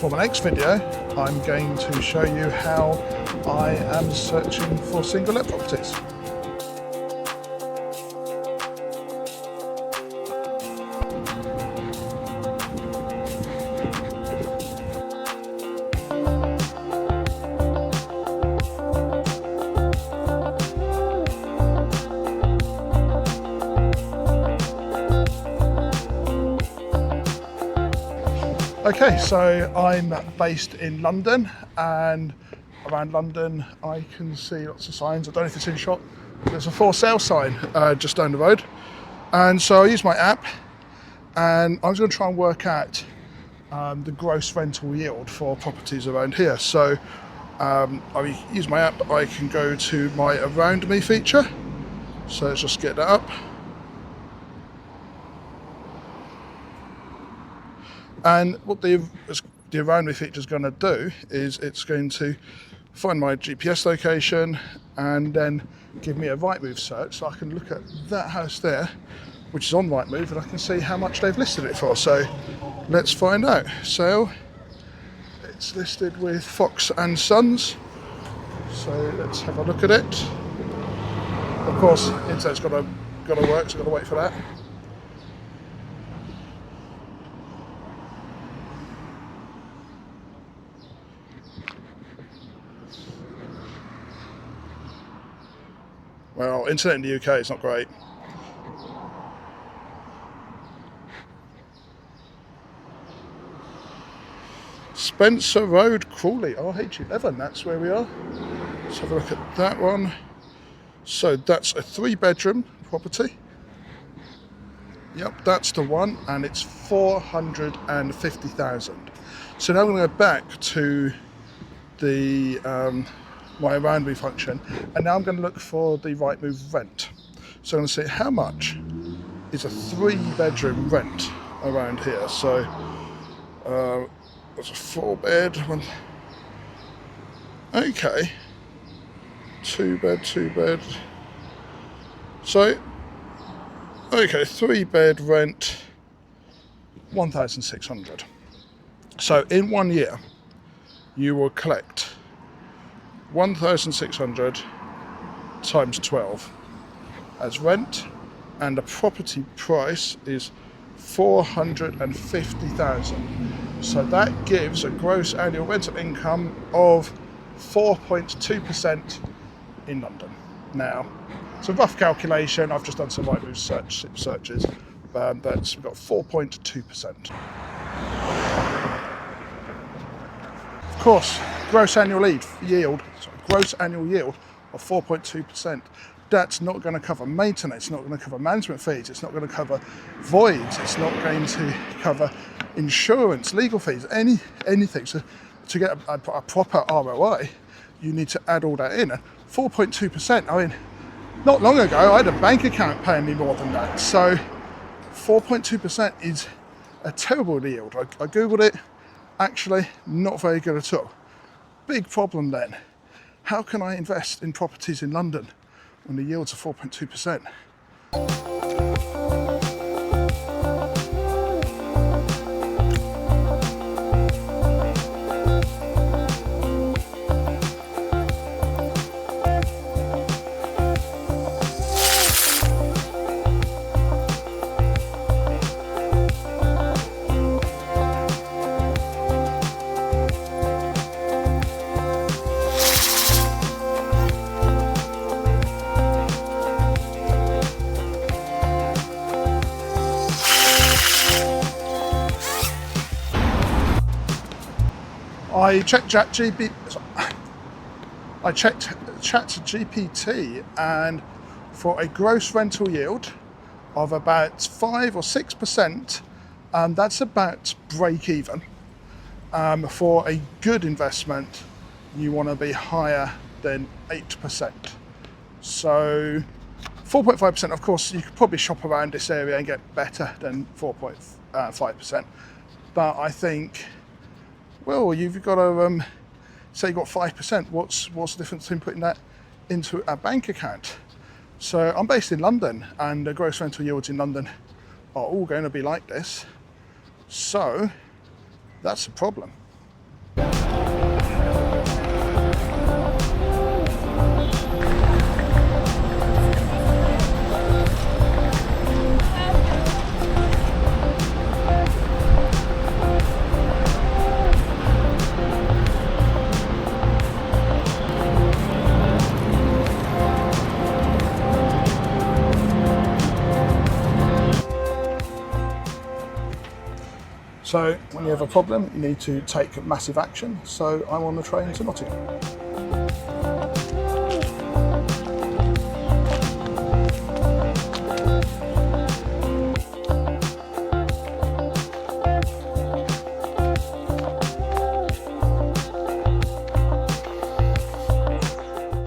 For my next video, I'm going to show you how I am searching for single let properties. Okay, so I'm based in London, and around London I can see lots of signs. I don't know if it's in shot. There's a for sale sign just down the road, and so I use my app and I was going to try and work out the gross rental yield for properties around here. So I use my app. I can go to my Around Me feature, so let's just get that up. And what the Around Me feature is going to do is it's going to find my GPS location and then give me a Rightmove search, so I can look at that house there, which is on Rightmove, and I can see how much they've listed it for. So let's find out. So it's listed with Fox and Sons. So let's have a look at it. Of course, internet's got to work, so I've got to wait for that. Well, internet in the UK is not great. Spencer Road, Crawley, RH11, that's where we are. Let's have a look at that one. So that's a 3-bedroom property. Yep, that's the one, and it's 450,000. So now I'm going to go back to the my Around Me function, and now I'm going to look for the Rightmove rent. So I'm going to see how much is a 3-bedroom rent around here. So that's a 4-bed one. Okay, 2-bed. So okay, 3-bed rent 1,600. So in 1 year you will collect 1,600 times 12 as rent, and the property price is 450,000. So that gives a gross annual rental income of 4.2% in London. Now, it's a rough calculation. I've just done some Rightmove searches, but we've got 4.2%. Of course, gross annual yield of 4.2%. That's not going to cover maintenance, it's not going to cover management fees, it's not going to cover voids, it's not going to cover insurance, legal fees, anything. So to get a proper ROI, you need to add all that in. 4.2%, I mean, not long ago I had a bank account paying me more than that. So 4.2% is a terrible yield. I googled it, actually not very good at all. Big problem then. How can I invest in properties in London when the yields are 4.2%? I checked ChatGPT, and for a gross rental yield of about 5 or 6%, that's about break even. For a good investment, you want to be higher than 8%. So 4.5%, of course, you could probably shop around this area and get better than 4.5%. But I think, well, you've got to say you've got 5%. What's the difference between putting that into a bank account? So I'm based in London, and the gross rental yields in London are all going to be like this. So that's a problem. So when you have a problem, you need to take massive action. So I'm on the train to Nottingham.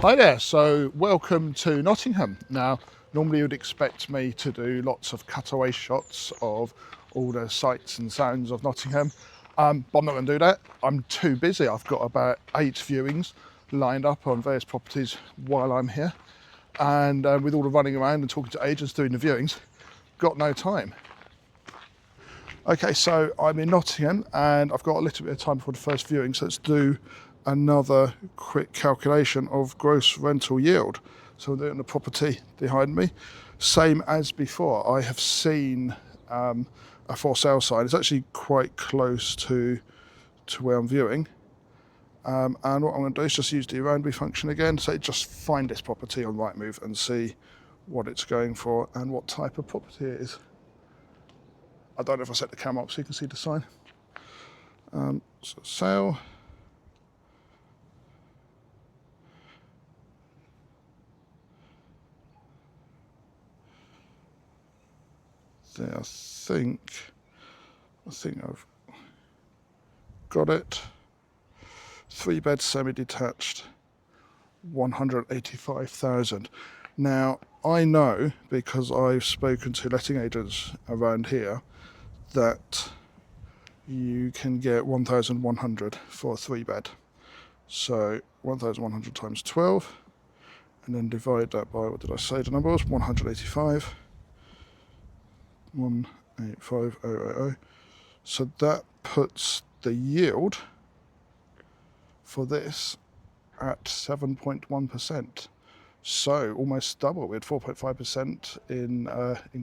Hi there, so welcome to Nottingham. Now, normally you would expect me to do lots of cutaway shots of all the sights and sounds of Nottingham, but I'm not going to do that. I'm too busy. I've got about 8 viewings lined up on various properties while I'm here, and with all the running around and talking to agents doing the viewings, got no time. Okay, so I'm in Nottingham and I've got a little bit of time before the first viewing, so let's do another quick calculation of gross rental yield. So we're doing the property behind me. Same as before, I have seen a for sale sign. It's actually quite close to where I'm viewing. And what I'm going to do is just use the around me function again. So just find this property on Rightmove and see what it's going for and what type of property it is. I don't know if I set the camera up so you can see the sign. So sale. There, I think I've got it. 3-bed semi-detached, 185,000. Now I know, because I've spoken to letting agents around here, that you can get 1,100 for a 3-bed. So 1,100 times 12, and then divide that by, what did I say the number was? 185. 185,000. So that puts the yield for this at 7.1%. So almost double. We had 4.5% in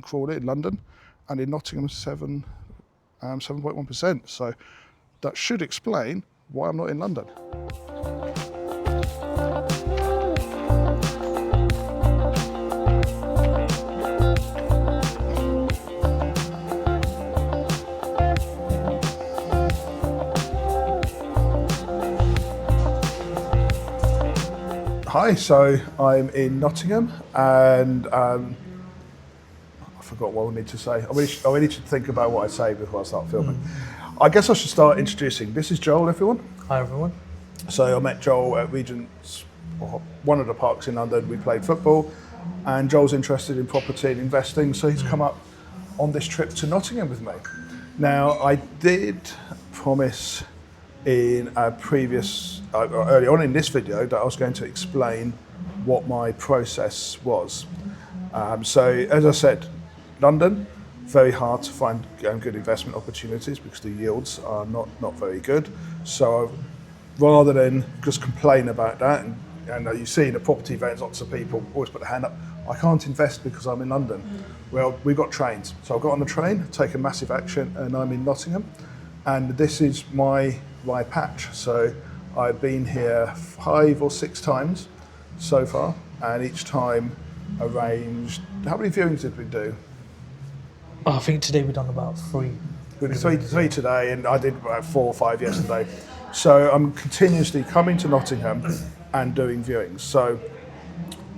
Crawley, in London, and in Nottingham 7.1%. So that should explain why I'm not in London. Hi, so I'm in Nottingham and I forgot what I need to say. I really should think about what I say before I start filming. I guess I should start introducing. This is Joel, everyone. Hi, everyone. So I met Joel at Regent's, one of the parks in London. We played football and Joel's interested in property and investing, so he's come up on this trip to Nottingham with me. Now, I did promise in a previous, early on in this video, that I was going to explain what my process was. So as I said, London, very hard to find good investment opportunities because the yields are not very good. So rather than just complain about that, and you see in the property events, lots of people always put their hand up, I can't invest because I'm in London. Well, we got trains. So I got on the train, taken massive action, and I'm in Nottingham. And this is my patch. So I've been here 5 or 6 times so far, and each time arranged. How many viewings did we do? Oh, I think today we've done about 3. We did three today, and I did about 4 or 5 yesterday. So I'm continuously coming to Nottingham and doing viewings. So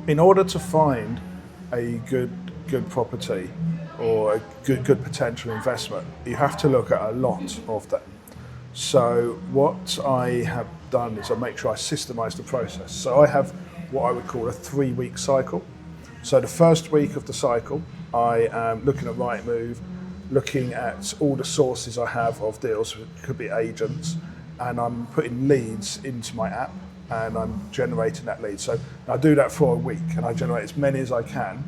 in order to find a good property or a good potential investment, you have to look at a lot of them. So what I have done is I make sure I systemize the process. So I have what I would call a 3-week cycle. So the first week of the cycle, I am looking at Rightmove, looking at all the sources I have of deals, it could be agents, and I'm putting leads into my app and I'm generating that lead. So I do that for a week and I generate as many as I can.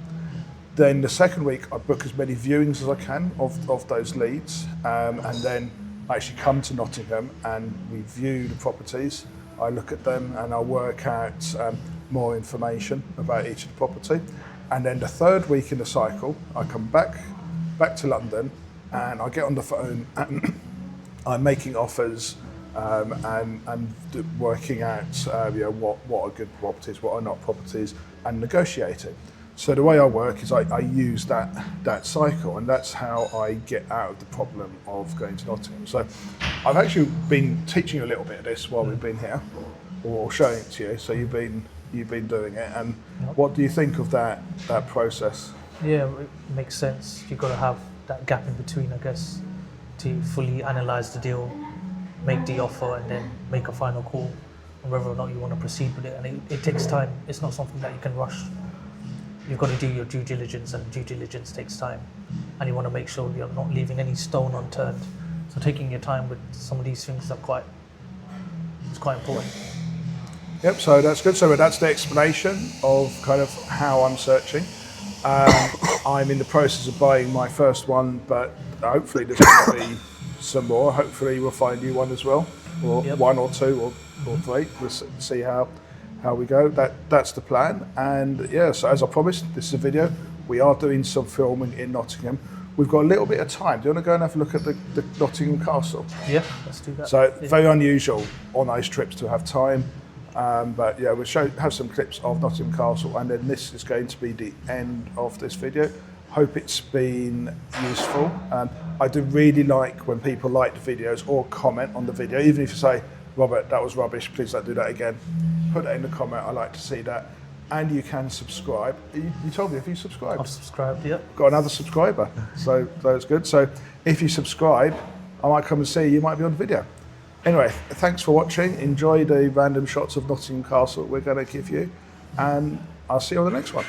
Then the second week, I book as many viewings as I can of those leads, and then I actually come to Nottingham and we view the properties. I look at them and I work out more information about each of the property. And then the third week in the cycle, I come back to London and I get on the phone and I'm making offers and working out what are good properties, what are not properties, and negotiating. So the way I work is I use that cycle, and that's how I get out of the problem of going to Nottingham. So I've actually been teaching you a little bit of this while we've been here, or showing it to you. So you've been doing it, and what do you think of that process? Yeah, it makes sense. You've got to have that gap in between, I guess, to fully analyse the deal, make the offer, and then make a final call on whether or not you want to proceed with it. And it takes time. It's not something that you can rush. You've got to do your due diligence, and due diligence takes time. And you want to make sure you're not leaving any stone unturned. So taking your time with some of these things it's quite important. Yep, so that's good. So that's the explanation of kind of how I'm searching. I'm in the process of buying my first one, but hopefully there's going to be some more. Hopefully we'll find you one as well, or one or two or three. We'll see how we go. That's the plan. And yeah, so as I promised, this is a video. We are doing some filming in Nottingham. We've got a little bit of time. Do you want to go and have a look at the Nottingham Castle? Yeah, let's do that. So very unusual on those trips to have time. But yeah, we'll have some clips of Nottingham Castle, and then this is going to be the end of this video. Hope it's been useful. I do really like when people like the videos or comment on the video, even if you say, Robert, that was rubbish, please don't do that again. Put that in the comment, I like to see that. And you can subscribe. You told me if you subscribed. I've subscribed, yep. Got another subscriber, so that's good. So if you subscribe, I might come and see you, might be on the video. Anyway, thanks for watching. Enjoy the random shots of Nottingham Castle we're going to give you, and I'll see you on the next one.